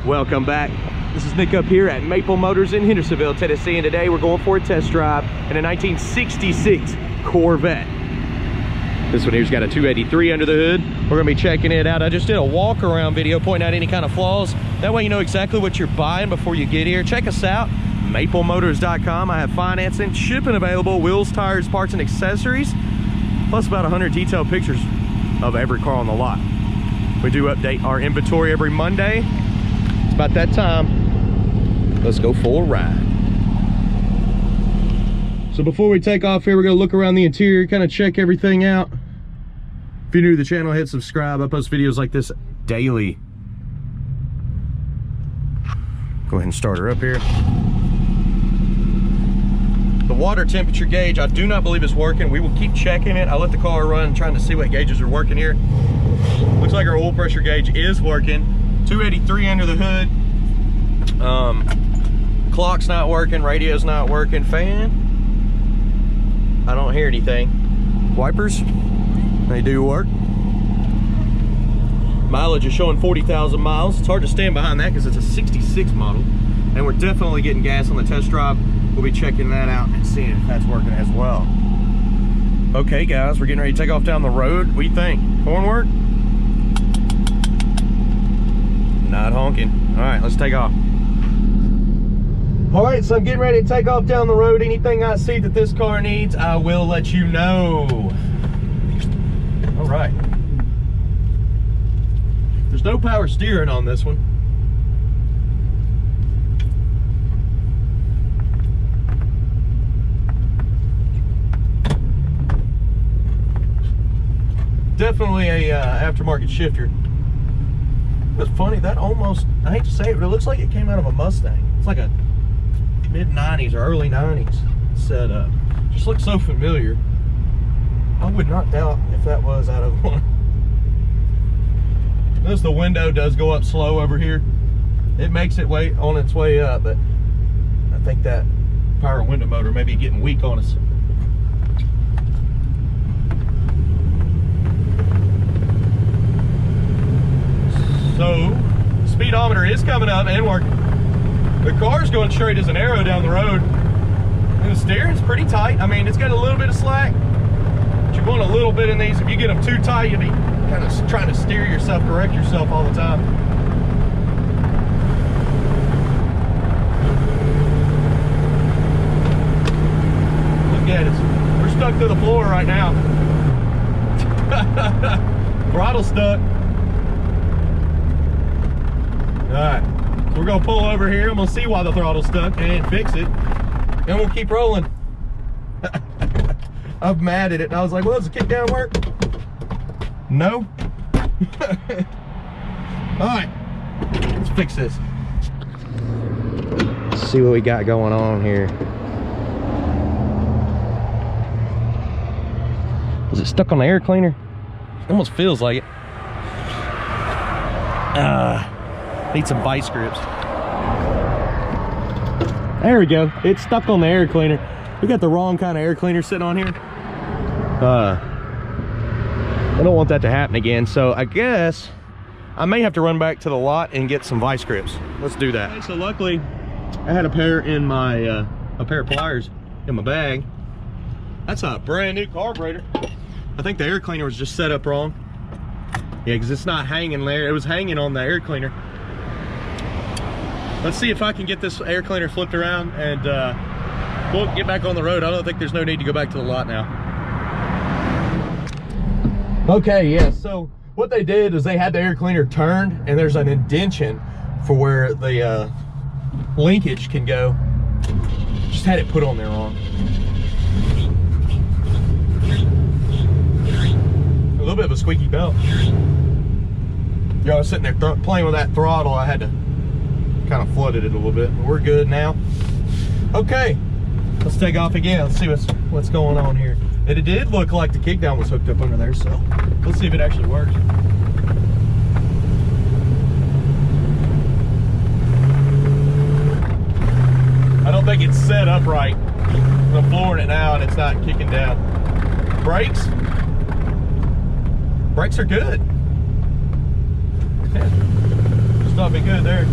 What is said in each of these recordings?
Welcome back. This is Nick up here at Maple Motors in Hendersonville, Tennessee, and today we're going for a test drive in a 1966 Corvette. This one here's got a 283 under the hood. We're gonna be checking it out. I just did a walk around video pointing out any kind of flaws. That way you know exactly what you're buying before you get here. Check us out, maplemotors.com. I have financing, shipping available, wheels, tires, parts, and accessories, plus about 100 detailed pictures of every car on the lot. We do update our inventory every Monday. It's about that time. Let's go for a ride. So before we take off here, we're gonna look around the interior, kind of check everything out. If you're new to the channel, hit subscribe. I post videos like this daily. Go ahead and start her up here. The water temperature gauge, I do not believe is working. We will keep checking it. I let the car run, trying to see what gauges are working here. Looks like our oil pressure gauge is working. 283 under the hood. Clock's not working, radio's not working, fan, I don't hear anything. Wipers, they do work. Mileage is showing 40,000 miles. It's hard to stand behind that because it's a 66 model, and we're definitely getting gas on the test drive. We'll be checking that out and seeing if that's working as well. Okay guys, we're getting ready to take off down the road. What do you think? Horn work? Not honking. All right, let's take off. All right, so I'm getting ready to take off down the road. Anything I see that this car needs, I will let you know. All right. There's no power steering on this one. Definitely a aftermarket shifter. It's funny, that almost, I hate to say it, but it looks like it came out of a Mustang. It's like a mid-90s or early 90s setup. Just looks so familiar. I would not doubt if that was out of one. Notice the window does go up slow over here. It makes it on its way up, but I think that power window motor may be getting weak on us. So, speedometer is coming up and working. The car's going straight as an arrow down the road. And the steering's pretty tight. I mean, it's got a little bit of slack, but you're going a little bit in these. If you get them too tight, you'll be kind of trying to steer yourself, correct yourself all the time. Look at us. We're stuck to the floor right now. Throttle stuck. All right, so we're gonna pull over here. I'm gonna see why the throttle's stuck and fix it, and we'll keep rolling. I'm mad at it, and I was like, well, does the kick down work? No. All right, let's fix this. Let's see what we got going on here. Is it stuck on the air cleaner? It almost feels like it. Need some vice grips. There we go. It's stuck on the air cleaner. We got the wrong kind of air cleaner sitting on here. I don't want that to happen again, so I guess I may have to run back to the lot and get some vice grips. Let's do that. Okay, so luckily I had a pair in my a pair of pliers in my bag. That's a brand new carburetor. I think the air cleaner was just set up wrong. Yeah, because it's not hanging there. It was hanging on the air cleaner. Let's see if I can get this air cleaner flipped around, and we'll get back on the road. I don't think there's no need to go back to the lot now. Okay, yeah, so what they did is they had the air cleaner turned, and there's an indentation for where the linkage can go. Just had it put on there wrong. A little bit of a squeaky belt. I was sitting there playing with that throttle. I had to kind of flooded it a little bit. We're good now. Okay, let's take off again. Let's see what's going on here. It did look like the kickdown was hooked up under there, so let's see if it actually works. I don't think it's set up right. I'm flooring it now and it's not kicking down. Brakes are good. Yeah, stopping good there.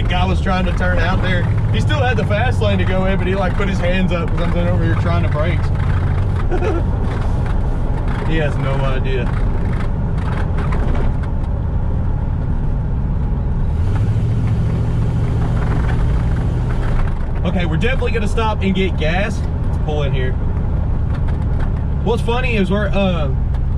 that guy was trying to turn out there. He still had the fast lane to go in, but he like put his hands up because I'm over here trying to brake. He has no idea. Okay, we're definitely gonna stop and get gas. Let's pull in here. What's funny is I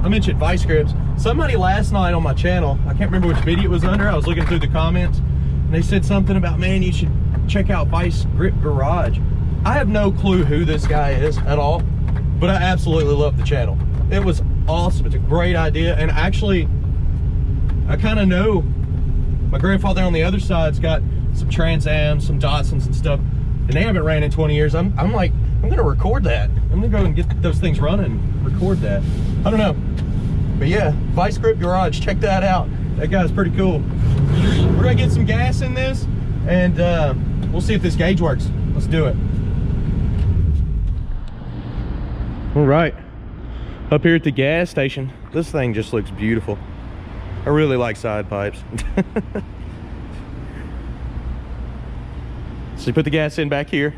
mentioned vice grips. Somebody last night on my channel, I can't remember which video it was under, I was looking through the comments, and they said something about, man, you should check out Vice Grip Garage. I have no clue who this guy is at all, but I absolutely love the channel. It was awesome. It's a great idea, and actually, I kind of know my grandfather on the other side's got some Trans Ams, some Datsuns and stuff, and they haven't ran in 20 years. I'm like, I'm gonna record that. I'm gonna go and get those things running and record that. I don't know. But yeah, Vice Grip Garage, check that out. That guy's pretty cool. We're gonna get some gas in this, and we'll see if this gauge works. Let's do it. All right, up here at the gas station, this thing just looks beautiful. I really like side pipes. So you put the gas in back here.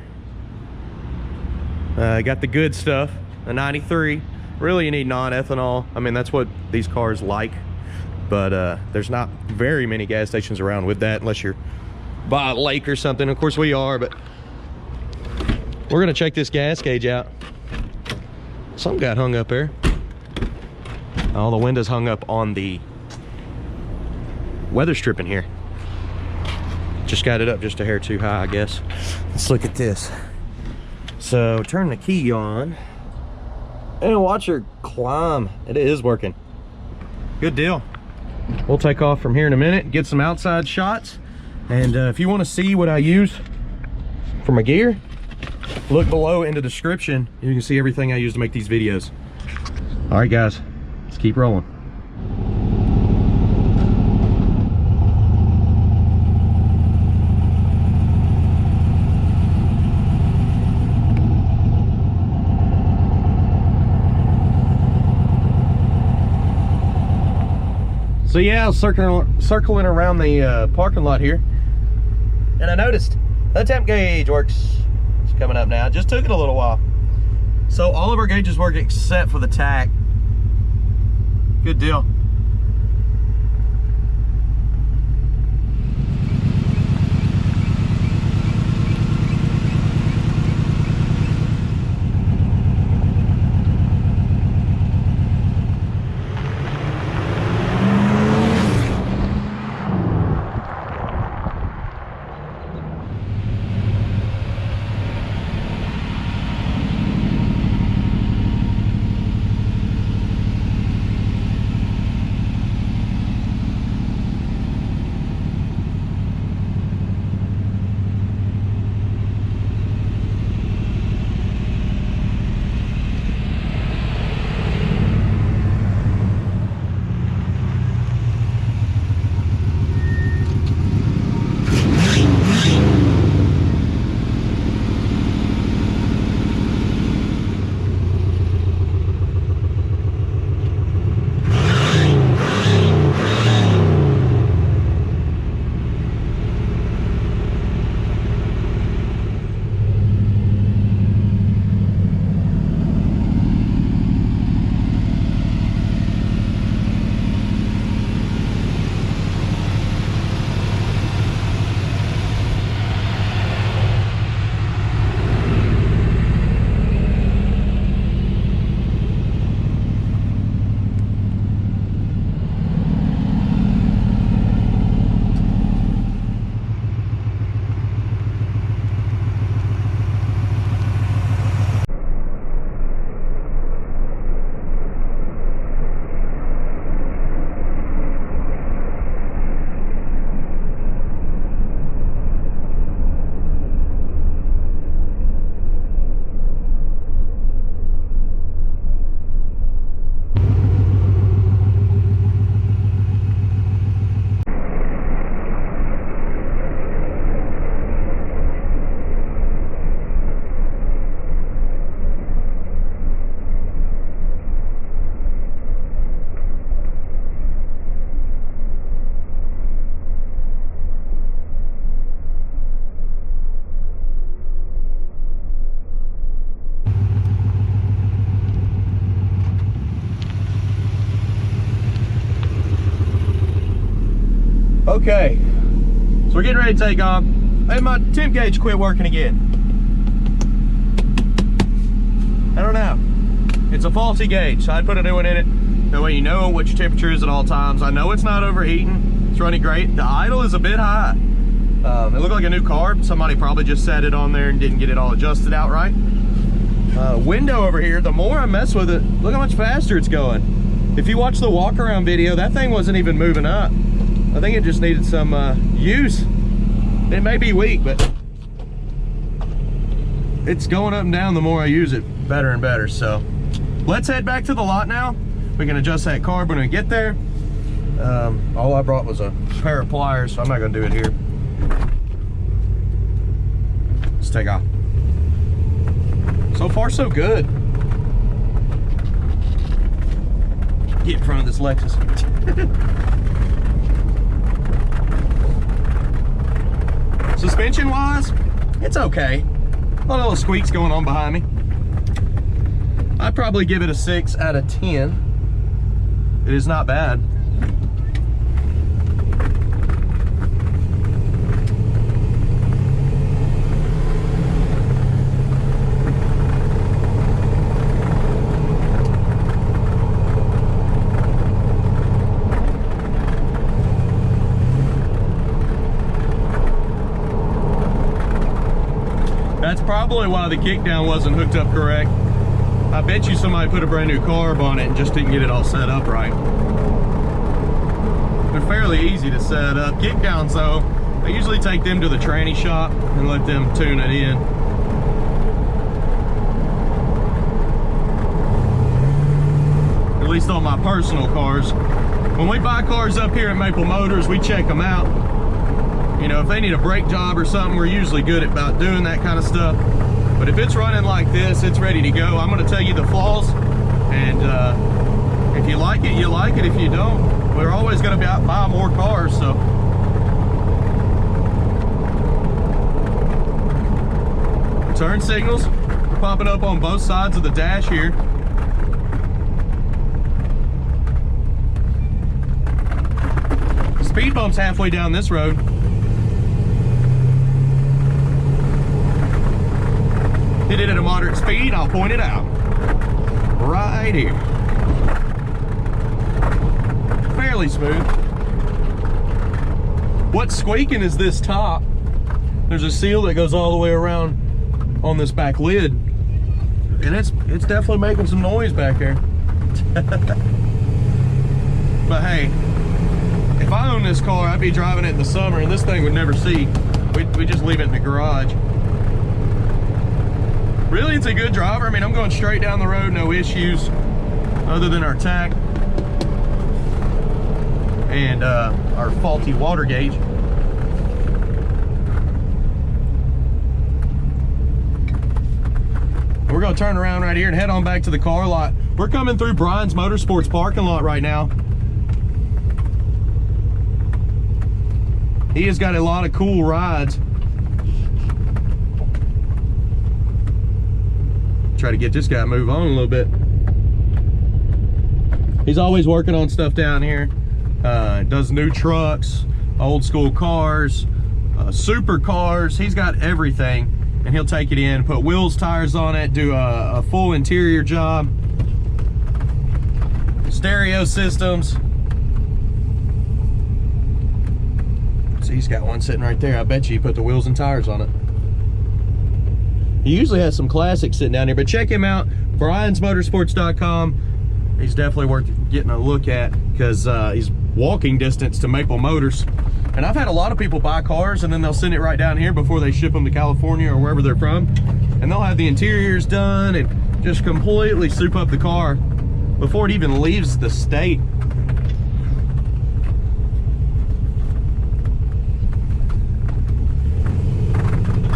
Got the good stuff, a 93. Really, you need non-ethanol. I mean, that's what these cars like, but there's not very many gas stations around with that unless you're by a lake or something. Of course we are, but we're gonna check this gas gauge out. Something got hung up there. Oh, the windows hung up on the weather strip in here. Just got it up just a hair too high, I guess. Let's look at this. So turn the key on and watch her climb. It is working. Good deal. We'll take off from here in a minute, get some outside shots. And if you want to see what I use for my gear, look below in the description. You can see everything I use to make these videos. All right, guys, let's keep rolling. So yeah, I was circling around the parking lot here, and I noticed the temp gauge works. It's coming up now. It just took it a little while. So all of our gauges work except for the tach. Good deal. Okay, so we're getting ready to take off, and my temp gauge quit working again. I don't know. It's a faulty gauge, so I'd put a new one in it. That way you know what your temperature is at all times. I know it's not overheating. It's running great. The idle is a bit high. It looked like a new car. Somebody probably just set it on there and didn't get it all adjusted out right. Window over here, the more I mess with it, look how much faster it's going. If you watch the walk around video, that thing wasn't even moving up. I think it just needed some use. It may be weak, but it's going up and down the more I use it, better and better. So let's head back to the lot now. We can adjust that carb when we get there. All I brought was a pair of pliers, so I'm not gonna do it here. Let's take off. So far, so good. Get in front of this Lexus. Suspension wise, it's okay. A lot of little squeaks going on behind me. I'd probably give it a 6 out of 10. It is not bad. That's probably why the kickdown wasn't hooked up correct. I bet you somebody put a brand new carb on it and just didn't get it all set up right. They're fairly easy to set up. Kickdowns though, I usually take them to the tranny shop and let them tune it in. At least on my personal cars. When we buy cars up here at Maple Motors, we check them out. You know, if they need a brake job or something, we're usually good about doing that kind of stuff. But if it's running like this, it's ready to go. I'm gonna tell you the flaws, and if you like it, you like it. If you don't, we're always gonna buy more cars, so. Turn signals are popping up on both sides of the dash here. Speed bump's halfway down this road. Hit it at a moderate speed, I'll point it out. Right here. Fairly smooth. What's squeaking is this top. There's a seal that goes all the way around on this back lid. And it's definitely making some noise back there. But hey, if I owned this car, I'd be driving it in the summer and this thing would never see. We'd just leave it in the garage. Really, it's a good driver. I mean, I'm going straight down the road, no issues other than our tach and our faulty water gauge. We're gonna turn around right here and head on back to the car lot. We're coming through Brian's Motorsports parking lot right now. He has got a lot of cool rides. Try to get this guy to move on a little bit. He's always working on stuff down here. Does new trucks, old school cars, super cars. He's got everything, and he'll take it in, put wheels, tires on it, do a full interior job, stereo systems. So he's got one sitting right there. I bet you he put the wheels and tires on it. He usually has some classics sitting down here, but check him out, briansmotorsports.com. He's definitely worth getting a look at because he's walking distance to Maple Motors. And I've had a lot of people buy cars and then they'll send it right down here before they ship them to California or wherever they're from. And they'll have the interiors done and just completely soup up the car before it even leaves the state.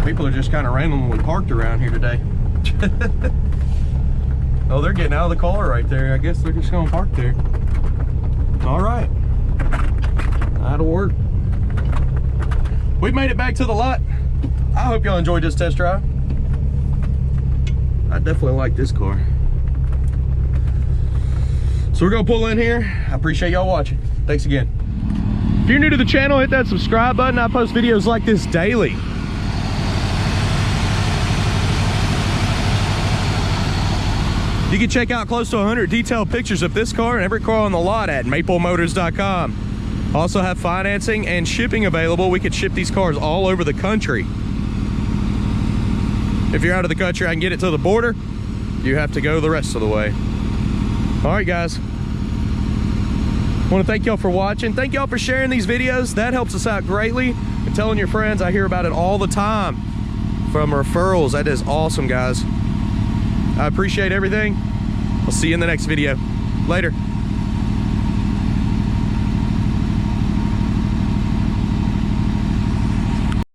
People are just kind of randomly parked around here today. Oh, they're getting out of the car right there. I guess they're just gonna park there. All right, that'll work. We made it back to the lot. I hope y'all enjoyed this test drive. I definitely like this car. So we're gonna pull in here. I appreciate y'all watching. Thanks again. If you're new to the channel, hit that subscribe button. I post videos like this daily. You can check out close to 100 detailed pictures of this car and every car on the lot at maplemotors.com. Also have financing and shipping available. We could ship these cars all over the country. If you're out of the country, I can get it to the border. You have to go the rest of the way. All right, guys. I want to thank y'all for watching. Thank y'all for sharing these videos. That helps us out greatly. And telling your friends. I hear about it all the time from referrals. That is awesome, guys. I appreciate everything. I'll see you in the next video. Later.